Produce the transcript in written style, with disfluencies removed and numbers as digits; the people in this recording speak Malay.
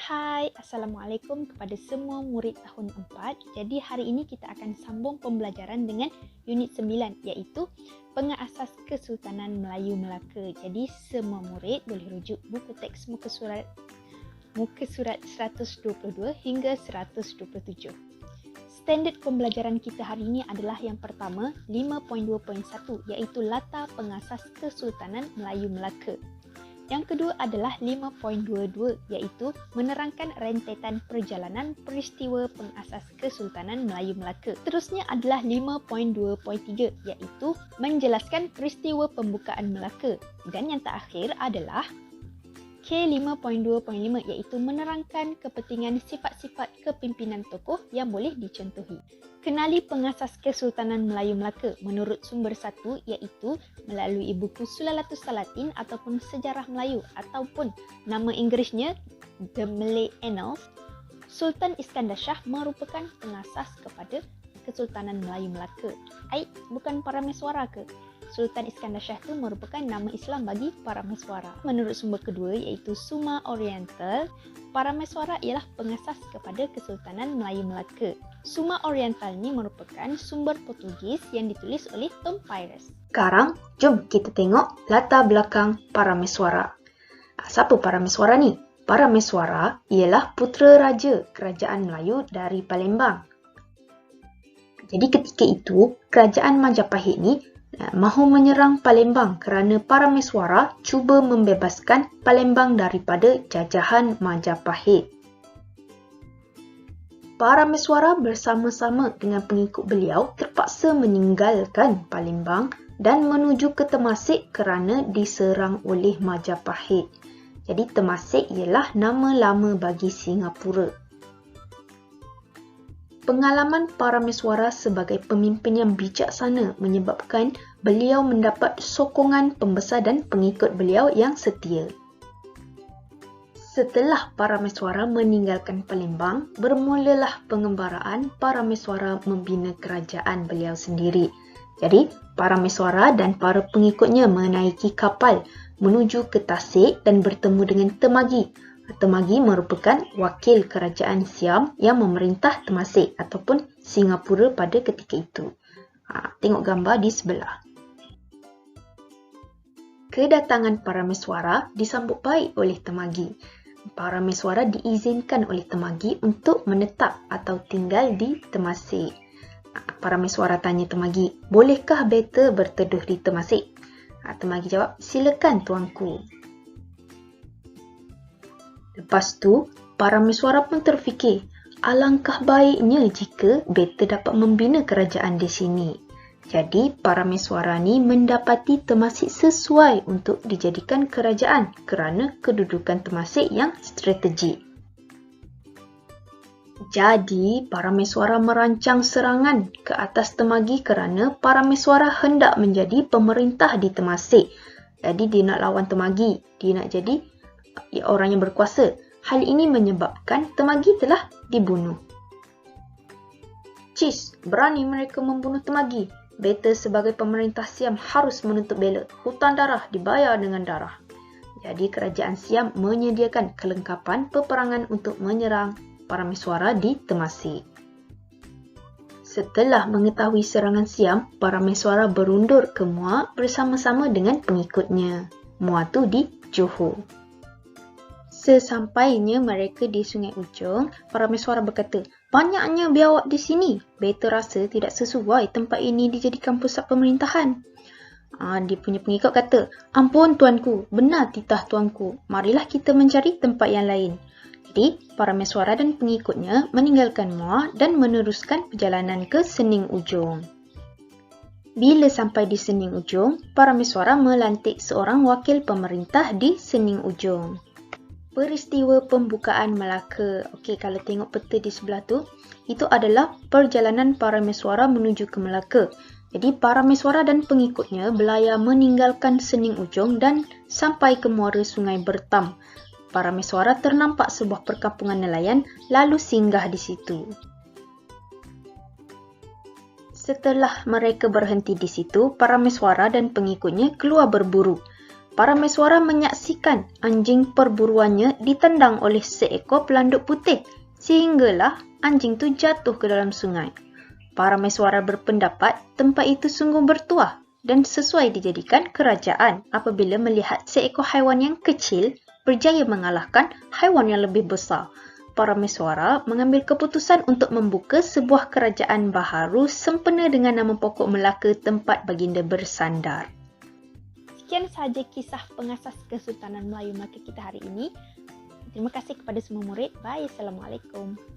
Hai, Assalamualaikum kepada semua murid tahun 4. Jadi hari ini kita akan sambung pembelajaran dengan unit 9 iaitu Pengasas Kesultanan Melayu Melaka. Jadi semua murid boleh rujuk buku teks muka surat 122 hingga 127. Standard pembelajaran kita hari ini adalah yang pertama 5.2.1 iaitu latar pengasas Kesultanan Melayu Melaka. Yang kedua adalah 5.22 iaitu menerangkan rentetan perjalanan peristiwa pengasas Kesultanan Melayu Melaka. Terusnya adalah 5.2.3 iaitu menjelaskan peristiwa pembukaan Melaka. Dan yang terakhir adalah K5.2.5 iaitu menerangkan kepentingan sifat-sifat kepimpinan tokoh yang boleh dicontohi. Kenali pengasas Kesultanan Melayu Melaka menurut sumber satu iaitu melalui buku Sulalatus Salatin ataupun Sejarah Melayu ataupun nama Inggerisnya The Malay Annals. Sultan Iskandar Shah merupakan pengasas kepada Kesultanan Melayu Melaka. Bukan Parameswara ke? Sultan Iskandar Shah itu merupakan nama Islam bagi Parameswara. Menurut sumber kedua iaitu Suma Oriental, Parameswara ialah pengasas kepada Kesultanan Melayu Melaka. Suma Oriental ini merupakan sumber Portugis yang ditulis oleh Tom Pires. Sekarang, jom kita tengok latar belakang Parameswara. Siapa Parameswara ni? Parameswara ialah putera raja Kerajaan Melayu dari Palembang. Jadi ketika itu, Kerajaan Majapahit ni mahu menyerang Palembang kerana Parameswara cuba membebaskan Palembang daripada jajahan Majapahit. Parameswara bersama-sama dengan pengikut beliau terpaksa meninggalkan Palembang dan menuju ke Temasek kerana diserang oleh Majapahit. Jadi Temasek ialah nama lama bagi Singapura. Pengalaman Parameswara sebagai pemimpin yang bijaksana menyebabkan beliau mendapat sokongan pembesar dan pengikut beliau yang setia. Setelah Parameswara meninggalkan Palembang, bermulalah pengembaraan Parameswara membina kerajaan beliau sendiri. Jadi, Parameswara dan para pengikutnya menaiki kapal menuju ke Tasik dan bertemu dengan Temagi. Temagi merupakan wakil kerajaan Siam yang memerintah Temasek ataupun Singapura pada ketika itu. Tengok gambar di sebelah. Kedatangan Parameswara disambut baik oleh Temagi. Parameswara diizinkan oleh Temagi untuk menetap atau tinggal di Temasek. Parameswara tanya Temagi, bolehkah beta berteduh di Temasek? Temagi jawab, silakan tuanku. Lepas tu, Parameswara pun terfikir, alangkah baiknya jika beta dapat membina kerajaan di sini. Jadi, Parameswara ni mendapati Temasek sesuai untuk dijadikan kerajaan kerana kedudukan Temasek yang strategik. Jadi, Parameswara merancang serangan ke atas Temagi kerana Parameswara hendak menjadi pemerintah di Temasek. Jadi, dia nak lawan Temagi. Dia nak jadi orang yang berkuasa. Hal ini menyebabkan Temagi telah dibunuh. Cis, berani mereka membunuh Temagi. Beta sebagai pemerintah Siam harus menuntut bela. Hutang darah dibayar dengan darah. Jadi kerajaan Siam menyediakan kelengkapan peperangan untuk menyerang Parameswara di Temasek. Setelah mengetahui serangan Siam, Parameswara berundur ke Muar bersama-sama dengan pengikutnya. Muar tu di Johor. Sesampainya mereka di Sungai Ujong, Parameswara berkata, banyaknya biawak di sini. Beta rasa tidak sesuai tempat ini dijadikan pusat pemerintahan. Dia punya pengikut kata, ampun tuanku, benar titah tuanku. Marilah kita mencari tempat yang lain. Jadi, Parameswara dan pengikutnya meninggalkan Muar dan meneruskan perjalanan ke Sening Ujong. Bila sampai di Sening Ujong, Parameswara melantik seorang wakil pemerintah di Sening Ujong. Peristiwa pembukaan Melaka. Okey, kalau tengok peta di sebelah tu, itu adalah perjalanan Parameswara menuju ke Melaka. Jadi, Parameswara dan pengikutnya berlayar meninggalkan Sening Ujong dan sampai ke muara Sungai Bertam. Parameswara ternampak sebuah perkampungan nelayan lalu singgah di situ. Setelah mereka berhenti di situ, Parameswara dan pengikutnya keluar berburu. Para mesuara menyaksikan anjing perburuannya ditendang oleh seekor pelanduk putih sehinggalah anjing itu jatuh ke dalam sungai. Para mesuara berpendapat tempat itu sungguh bertuah dan sesuai dijadikan kerajaan apabila melihat seekor haiwan yang kecil berjaya mengalahkan haiwan yang lebih besar. Para mesuara mengambil keputusan untuk membuka sebuah kerajaan baharu sempena dengan nama pokok Melaka tempat baginda bersandar. Sekian sahaja kisah pengasas Kesultanan Melayu Melaka kita hari ini. Terima kasih kepada semua murid. Bye. Assalamualaikum.